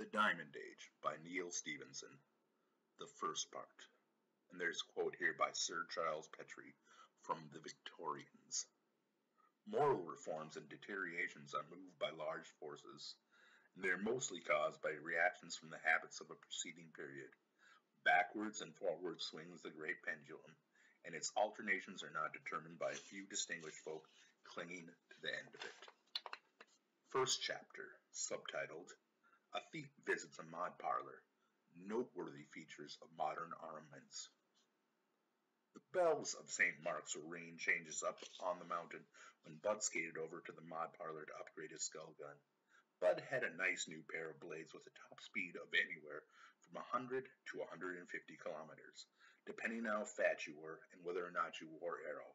The Diamond Age by Neil Stevenson, the first part. And there's a quote here by Sir Charles Petrie from the Victorians. Moral reforms and deteriorations are moved by large forces, and they are mostly caused by reactions from the habits of a preceding period. Backwards and forwards swings the great pendulum, and its alternations are not determined by a few distinguished folk clinging to the end of it. First chapter, subtitled, A Thief Visits a Mod Parlor, Noteworthy Features of Modern Armaments. The bells of St. Mark's were ringing changes up on the mountain when Bud skated over to the mod parlor to upgrade his skull gun. Bud had a nice new pair of blades with a top speed of anywhere from 100 to 150 kilometers, depending on how fat you were and whether or not you wore arrow.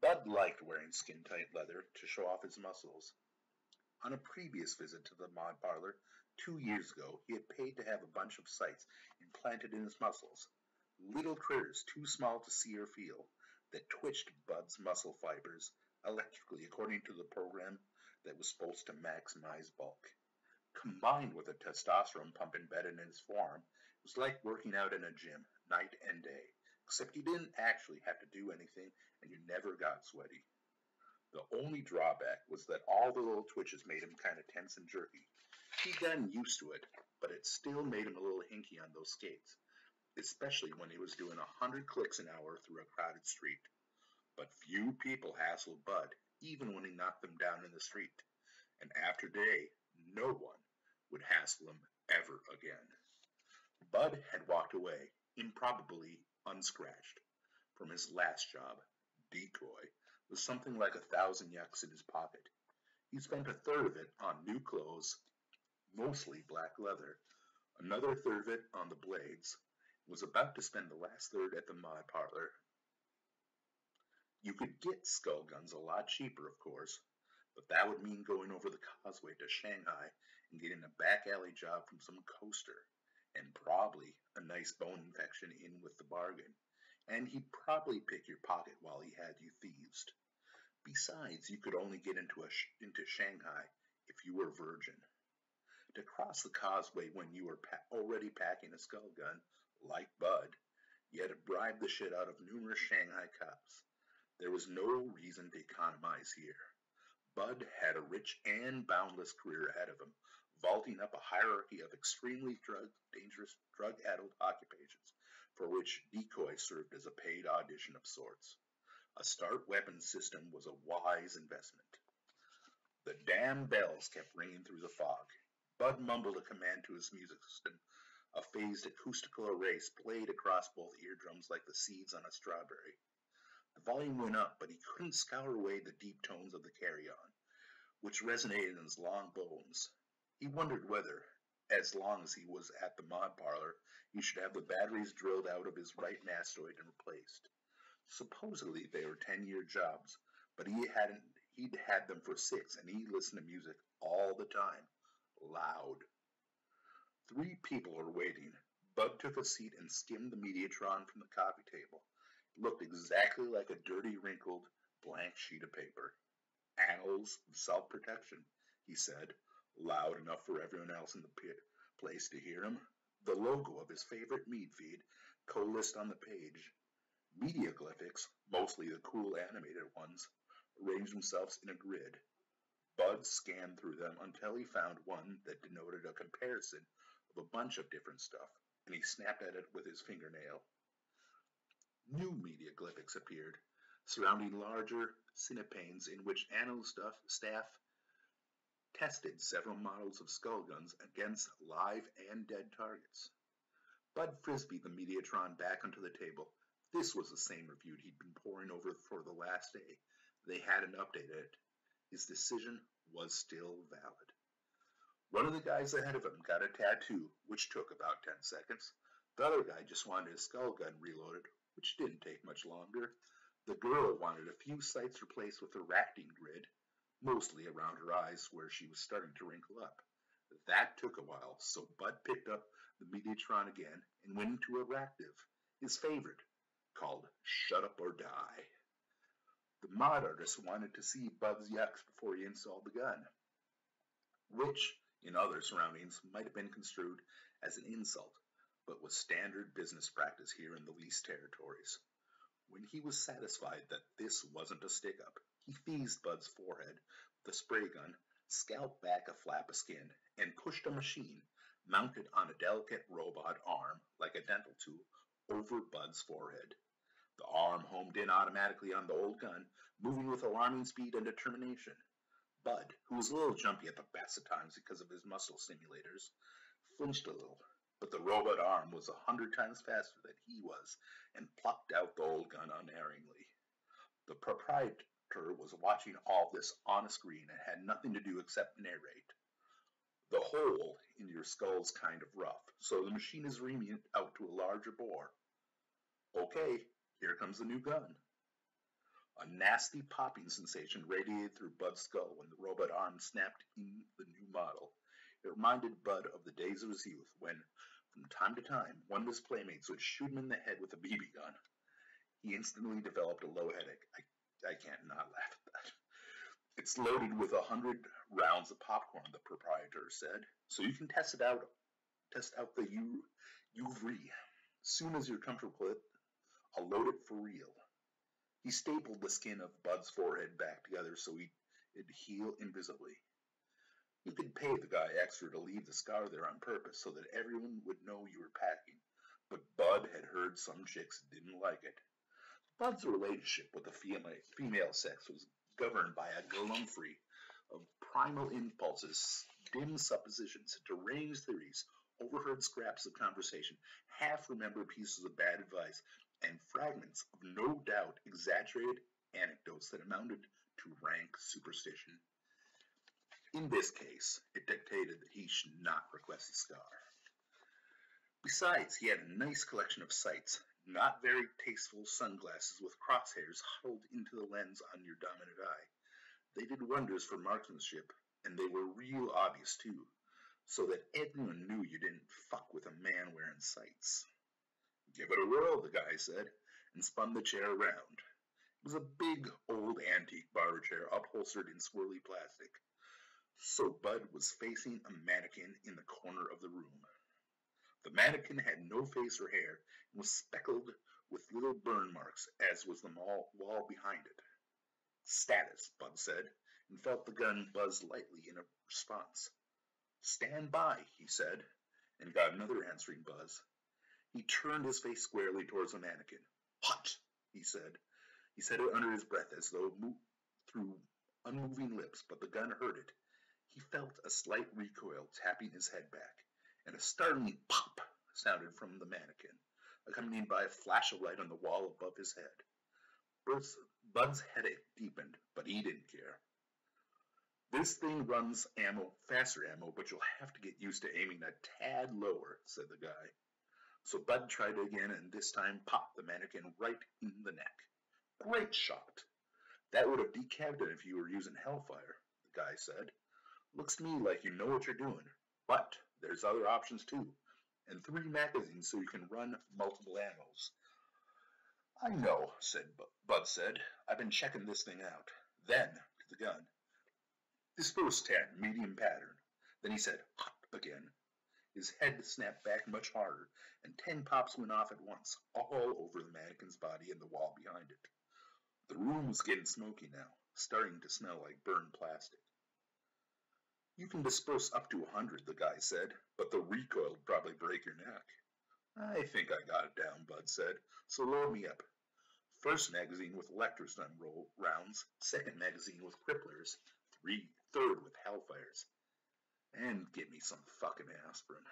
Bud liked wearing skin-tight leather to show off his muscles. On a previous visit to the mod parlor 2 years ago, he had paid to have a bunch of sights implanted in his muscles, little critters too small to see or feel, that twitched Bud's muscle fibers electrically according to the program that was supposed to maximize bulk. Combined with a testosterone pump embedded in his forearm, it was like working out in a gym, night and day, except you didn't actually have to do anything and you never got sweaty. The only drawback was that all the little twitches made him kind of tense and jerky. He'd gotten used to it, but it still made him a little hinky on those skates, especially when he was doing 100 clicks an hour through a crowded street. But few people hassled Bud, even when he knocked them down in the street. And after today, no one would hassle him ever again. Bud had walked away, improbably unscratched, from his last job, decoy, with something like 1,000 yucks in his pocket. He spent a third of it on new clothes, mostly black leather, another third of it on the blades, and was about to spend the last third at the mod parlor. You could get skull guns a lot cheaper, of course, but that would mean going over the causeway to Shanghai and getting a back alley job from some coaster, and probably a nice bone infection in with the bargain. And he'd probably pick your pocket while he had you thieved. Besides, you could only get into Shanghai if you were a virgin. To cross the causeway when you were already packing a skull gun, like Bud, you had to bribe the shit out of numerous Shanghai cops. There was no reason to economize here. Bud had a rich and boundless career ahead of him, vaulting up a hierarchy of extremely dangerous drug-addled occupations, for which decoy served as a paid audition of sorts. A start weapons system was a wise investment. The damn bells kept ringing through the fog. Bud mumbled a command to his music system. A phased acoustical array played across both eardrums like the seeds on a strawberry. The volume went up, but he couldn't scour away the deep tones of the carry-on, which resonated in his long bones. He wondered whether, as long as he was at the mod parlor, he should have the batteries drilled out of his right mastoid and replaced. Supposedly they were 10-year jobs, but he'd had them for 6, and he listened to music all the time, loud. 3 people were waiting. Bud took a seat and skimmed the Mediatron from the coffee table. It looked exactly like a dirty, wrinkled, blank sheet of paper. Annals of self-protection, he said, loud enough for everyone else in the place to hear him. The logo of his favorite meat feed coalesced on the page. Mediaglyphics, mostly the cool animated ones, arranged themselves in a grid. Bud scanned through them until he found one that denoted a comparison of a bunch of different stuff, and he snapped at it with his fingernail. New mediaglyphics appeared, surrounding larger cinepanes in which analyst staff tested several models of skull guns against live and dead targets. Bud frisbeed the Mediatron back onto the table. This was the same review he'd been poring over for the last day. They hadn't updated it. His decision was still valid. One of the guys ahead of him got a tattoo, which took about 10 seconds. The other guy just wanted his skull gun reloaded, which didn't take much longer. The girl wanted a few sights replaced with a racting grid, mostly around her eyes where she was starting to wrinkle up. That took a while, so Bud picked up the Mediatron again and went into a ractive, his favorite, called Shut Up or Die. The mod artist wanted to see Bud's yucks before he installed the gun, which in other surroundings might have been construed as an insult, but was standard business practice here in the leased territories. When he was satisfied that this wasn't a stick-up, he feazed Bud's forehead with a spray gun, scalped back a flap of skin, and pushed a machine, mounted on a delicate robot arm like a dental tool, over Bud's forehead. The arm homed in automatically on the old gun, moving with alarming speed and determination. Bud, who was a little jumpy at the best of times because of his muscle simulators, flinched a little, but the robot arm was 100 times faster than he was and plucked out the old gun unerringly. The proprietor was watching all this on a screen and had nothing to do except narrate. The hole in your skull's kind of rough, so the machine is reaming it out to a larger bore. Okay, here comes the new gun. A nasty popping sensation radiated through Bud's skull when the robot arm snapped in the new model. It reminded Bud of the days of his youth when, from time to time, one of his playmates would shoot him in the head with a BB gun. He instantly developed a low headache. I can't not laugh at that. It's loaded with 100 rounds of popcorn, the proprietor said, so you can test out the UV. Soon as you're comfortable with it, I'll load it for real. He stapled the skin of Bud's forehead back together so it'd heal invisibly. You could pay the guy extra to leave the scar there on purpose so that everyone would know you were packing, but Bud had heard some chicks didn't like it. Bud's relationship with the female sex was governed by a galumphry of primal impulses, dim suppositions, deranged theories, overheard scraps of conversation, half-remembered pieces of bad advice, and fragments of no doubt exaggerated anecdotes that amounted to rank superstition. In this case, it dictated that he should not request a scar. Besides, he had a nice collection of sights, not very tasteful sunglasses with crosshairs huddled into the lens on your dominant eye. They did wonders for marksmanship, and they were real obvious too, so that everyone knew you didn't fuck with a man wearing sights. Give it a whirl, the guy said, and spun the chair around. It was a big, old antique barber chair upholstered in swirly plastic. So Bud was facing a mannequin in the corner of the room. The mannequin had no face or hair and was speckled with little burn marks, as was the wall behind it. Status, Bud said, and felt the gun buzz lightly in response. Stand by, he said, and got another answering buzz. He turned his face squarely towards the mannequin. What? He said. He said it under his breath as though through unmoving lips, but the gun heard it. He felt a slight recoil tapping his head back, and a startling pop sounded from the mannequin, accompanied by a flash of light on the wall above his head. Bud's headache deepened, but he didn't care. This thing runs faster ammo, but you'll have to get used to aiming a tad lower, said the guy. So Bud tried again, and this time popped the mannequin right in the neck. Great shot. That would have decapitated it if you were using Hellfire, the guy said. Looks to me like you know what you're doing, but there's other options too, and 3 magazines so you can run multiple ammos. I know, Bud said. I've been checking this thing out. Then, to the gun. Dispose 10, medium pattern. Then he said, hot again. His head snapped back much harder, and 10 pops went off at once, all over the mannequin's body and the wall behind it. The room was getting smoky now, starting to smell like burned plastic. You can disperse up to 100, the guy said, but the recoil would probably break your neck. I think I got it down, Bud said, so load me up. First magazine with electrostun rounds, second magazine with cripplers, third with Hellfires. And get me some fucking aspirin.